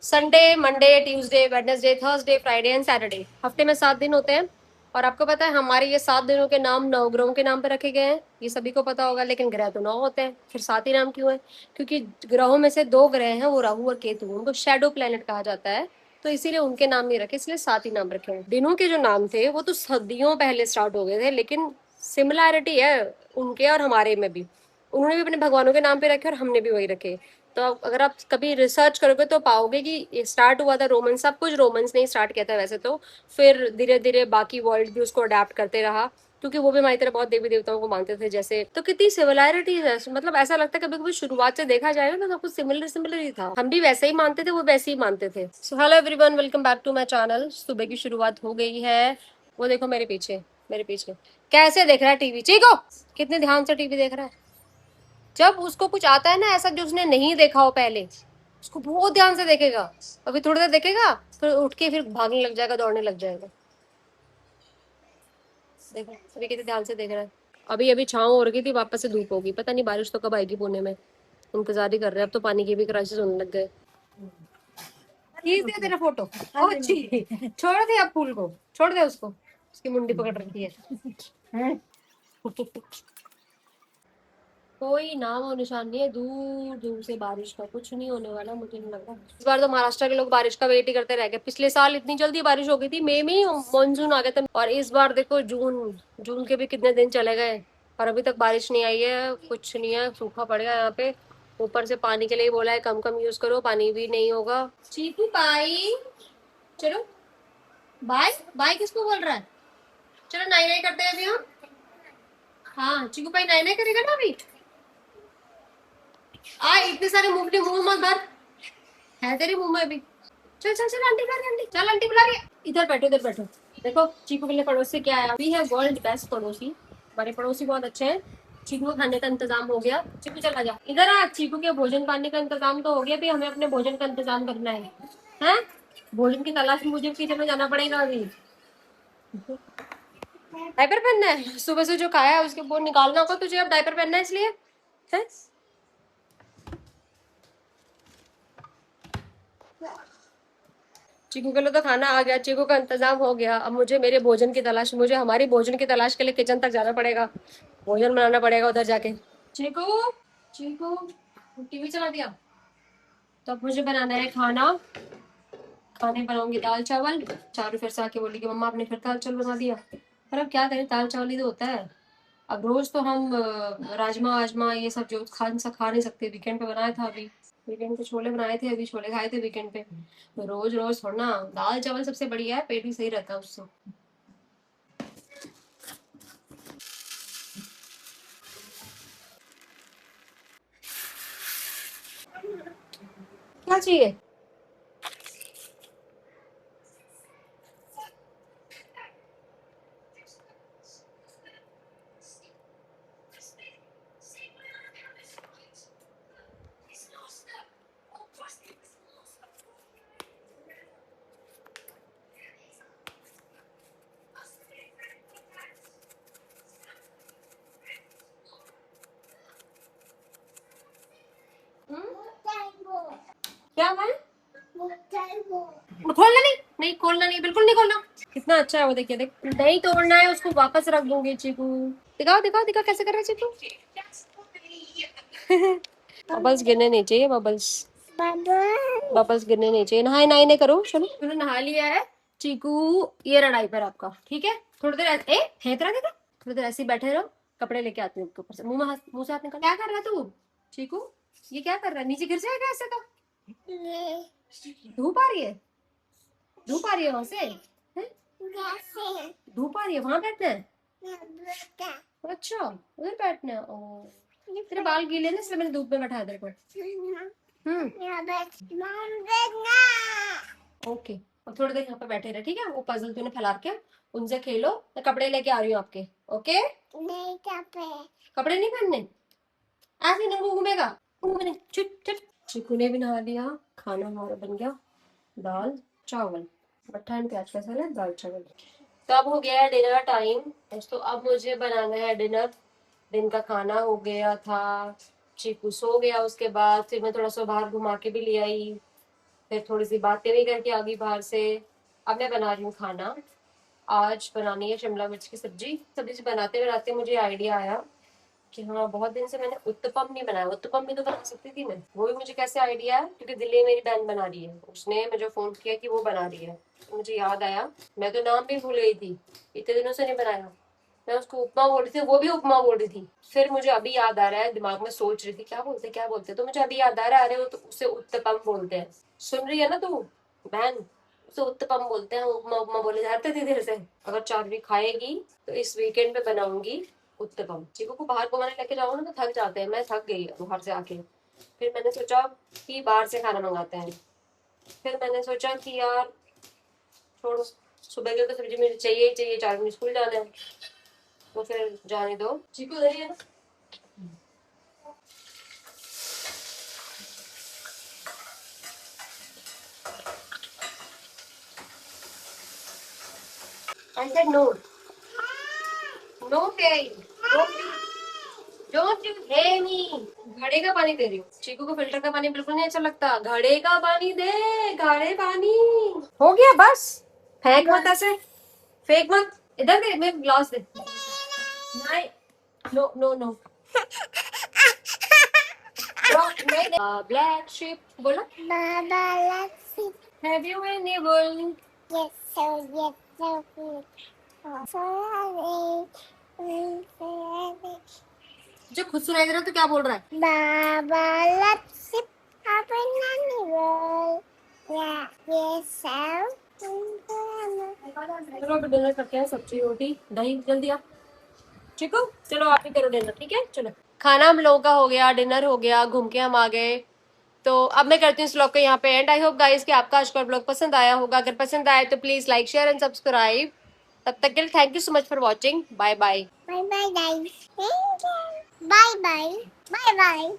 Sunday, Monday, Tuesday, Wednesday, Thursday, Friday and Saturday. हफ्ते में 7 दिन होते हैं। और आपको पता है हमारे ये 7 दिनों के नाम नवग्रहों के नाम पे रखे गए हैं। ये सभी को पता होगा, लेकिन ग्रह तो 9 होते हैं, फिर 7 ही नाम क्यों है? क्योंकि ग्रहों में से 2 ग्रह हैं, वो राहु और केतु, उनको शैडो प्लेनेट कहा जाता है। तो इसीलिए उनके नाम नहीं रखे, इसलिए 7 ही नाम रखे हैं। दिनों के जो नाम थे वो तो सदियों पहले स्टार्ट हो गए थे, लेकिन सिमिलैरिटी है उनके और हमारे में भी। उन्होंने भी अपने भगवानों के नाम पे रखे और हमने भी वही रखे। तो अगर आप कभी रिसर्च करोगे तो पाओगे कि ये स्टार्ट हुआ था रोमन, सब कुछ रोमन्स ने ही स्टार्ट किया था वैसे तो। फिर धीरे धीरे बाकी वर्ल्ड भी उसको अडेप्ट करते रहा, क्योंकि वो भी हमारी तरह बहुत देवी देवताओं को मानते थे जैसे। तो कितनी सिमिलैरिटीज है, मतलब ऐसा लगता है कभी कभी शुरुआत से देखा जाएगा ना, सब कुछ सिमिलर सिमिलर ही था। हम भी वैसे ही मानते थे, वो वैसे ही मानते थे। So hello everyone, welcome back to my channel. सुबह की शुरुआत हो गई है। वो देखो मेरे पीछे, मेरे पीछे कैसे देख रहा है टीवी। चीको, कितने ध्यान से टीवी देख रहा है। जब उसको कुछ आता है ना ऐसा जो उसने नहीं देखा हो पहले, उसको बहुत ध्यान से देखेगा। अभी थोड़ी देर देखेगा, फिर उठ के फिर भागने लग जाएगा, दौड़ने लग जाएगा। देखो अभी कितने ध्यान से देख रहा है। अभी अभी छाँव हो रही थी, वापस से धूप होगी। पता नहीं बारिश तो कब आएगी पुणे में। इंतजार ही कर रहे हैं, अब तो पानी की भी क्राइसिस होने लग गए। खींच दे तेरा फोटो। ओ अच्छी, छोड़ दे अब फूल को, छोड़ दे उसको, उसकी मुंडी पकड़ रखी है। कोई नाम और निशान नहीं है, दूर दूर से बारिश का। कुछ नहीं होने वाला, मुझे नहीं लग रहा। इस बार तो महाराष्ट्र के लोग बारिश का वेट ही करते रह गए। पिछले साल इतनी जल्दी बारिश हो गई थी, मई में ही मानसून आ गया था, और इस बार देखो जून, जून के भी कितने दिन चले गए और अभी तक बारिश नहीं आई है। कुछ नहीं है, सूखा पड़ गया यहाँ पे। ऊपर से पानी के लिए बोला है कम कम यूज करो, पानी भी नहीं होगा। चीकू बाई, चलो बाय बाय किसको बोल रहा है? चलो नाई नाई करते हैं अभी हम। हाँ चीकू भाई नाई नाई करेगा ना अभी। आ इतने सारे मुंह मुंह मत भर, है तेरे मुंह में भी। चल चल चल, आंटी बुला रही, आंटी चल, आंटी बुला रही है। इधर बैठो, इधर बैठो। देखो चीकू के लिए पड़ोस से क्या आया। वी है वर्ल्ड बेस्ट पड़ोसी। हमारे पड़ोसी बहुत अच्छे हैं। चीकू को खाने का इंतजाम हो गया। चीकू चल आ जा इधर आ। चीकू के भोजन पानी का इंतजाम तो हो गया, भी हमें अपने भोजन का इंतजाम करना है। हैं? भोजन की तलाश में मुझे किचन में जाना पड़ेगा अभी। डायपर पहनना है, सुबह से जो खाया है उसके वो निकालना होगा तुझे, अब डायपर पहनना है इसलिए है। चीकू के लिए तो खाना आ गया, चीकू का इंतजाम हो गया। अब मुझे मेरे भोजन की तलाश, मुझे हमारी भोजन की तलाश के लिए किचन तक जाना पड़ेगा, भोजन बनाना पड़ेगा उधर जाके। चीकू, चीकू टीवी चला दिया। तो अब मुझे बनाना है खाना। खाने बनाऊंगी दाल चावल। चारू फिर से आके बोली कि मम्मा आपने फिर दाल चावल बना दिया। पर अब क्या करें, दाल चावल ही तो होता है। अब रोज तो हम राजमा वाजमा ये सब जो खा नहीं सकते। वीकेंड पे बनाया था अभी, वीकेंड पे छोले बनाए थे, अभी छोले खाए थे वीकेंड पे। तो रोज रोज थोड़ा ना, दाल चावल सबसे बढ़िया है, पेट भी सही रहता है उससे। क्या चाहिए? क्या है? खोलना नहीं, नहीं खोलना नहीं, बिल्कुल नहीं खोलना। कितना अच्छा है वो, देखिए देख, नहीं तोड़ना है उसको, वापस रख दूंगी। चीकू दिखाओ दिखाओ दिखाओ कैसे कर रहा है चीकू। बबल्स गिरने नहीं चाहिए, बबल्स, बबल्स गिरने नहीं चाहिए। नहाए नहाए नहीं करो, चलो तूने नहा लिया है। चीकू ये रहा डायपर आपका, ठीक है। थोड़ी देर ए फेंक रहा था, थोड़ी देर ऐसे ही बैठे रहो। कपड़े लेके आती हूँ ऊपर से। मुंह में हाथ, मुंह से हाथ निकाल। क्या कर रहा है तू चीकू? ये क्या कर रहा है, नीचे गिर जाएगा ऐसे तो। धूप आ रही है, धूप आ रही है वहां से हैं? धूप आ रही है, वहां बैठना है। अच्छा उधर बैठना है। ओ तेरे बाल गीले ना, इसलिए मैंने धूप में बैठाया तेरे को। हम्म, ओके। अब थोड़ी देर यहाँ पे बैठे रहे, ठीक है। वो पजल तूने फैला के उनसे खेलो, मैं कपड़े लेके आ रही हूँ आपके। ओके, नहीं कपड़े नहीं पहनने, ऐसे नहीं घूमेगा, घूमने चुट चुट। चिकू ने भी नहा लिया। खाना हमारा बन गया, दाल चावल, मट्ठा एंड प्याज का सलाद, दाल चावल। तो अब हो गया है डिनर टाइम। तो अब मुझे बनाना है डिनर। दिन का खाना हो गया था, चीकू सो गया, उसके बाद फिर मैं थोड़ा सा बाहर घुमा के भी ले आई। फिर थोड़ी सी बातें भी करके आ गई बाहर से। अब मैं बना रही हूँ खाना। आज बनानी है शिमला मिर्च की सब्जी। सब्जी बनाते बनाते मुझे आइडिया आया कि हाँ, बहुत दिन से मैंने उत्तपम नहीं बनाया। उत्तपम भी तो बना सकती थी मैं। वो भी मुझे कैसे आइडिया है, क्योंकि दिल्ली में मेरी बहन बना रही है, उसने मुझे फोन किया कि वो बना रही है, तो मुझे याद आया। मैं तो नाम भी भूल गई थी, इतने दिनों से नहीं बनाया। मैं उसको उपमा बोल रही थी, वो भी उपमा बोल रही थी। फिर मुझे अभी याद आ रहा है, दिमाग में सोच रही थी क्या बोलते, तो मुझे अभी याद आ रहा है, अरे वो तो उसे उत्तपम बोलते हैं। सुन रही है ना तू बहन, उसे उत्तपम बोलते हैं, उपमा उपमा बोले जाते थे देर से। अगर चारवी खाएगी तो इस वीकेंड पे बनाऊंगी उत्तपम। चीकू को बाहर घुमाने लेके जाओ ना तो थक जाते हैं, मैं थक गई बाहर से आके। फिर मैंने सोचा कि बाहर से खाना मंगाते हैं। फिर मैंने सोचा कि यार छोड़ो, सुबह के तो सब्जी मुझे चाहिए ही चाहिए, 4 बजे स्कूल जाना है, तो फिर जाने दो। चीकू उधर ही है ना। I said no. No hearing. Don't you hear me? घड़े का पानी दे रही हूँ। चीकू को फिल्टर का पानी बिल्कुल नहीं अच्छा लगता। घड़े का पानी दे, घड़े पानी। हो गया बस, फेंक मत ऐसे, फेंक मत। इधर दे, मेरे ग्लास दे। नहीं, no no no. Black sheep बोलो। Baba, let's see. Have you any wool? Yes, so yes, so good. So जो खुद सुनाई दे रहा है तो क्या बोल रहा है? बाबा let's see. Have any wool? Yeah, yes, so. चलो अभी डिनर करते हैं, सब्जी रोटी दही जल्दी आ। ठीक हो, चलो आप ही करो डिनर, ठीक है। चलो, खाना हम लोगों का हो गया, डिनर हो गया, घूम के हम आ गए। तो अब मैं करती हूँ इस व्लॉग को यहाँ पे एंड। आई होप गाइस कि आपका आज का व्लॉग पसंद आया होगा। अगर पसंद आए तो please like share and subscribe. तब तक के लिए thank you so much for watching. Bye bye. Bye bye guys, bye bye, bye bye, bye bye.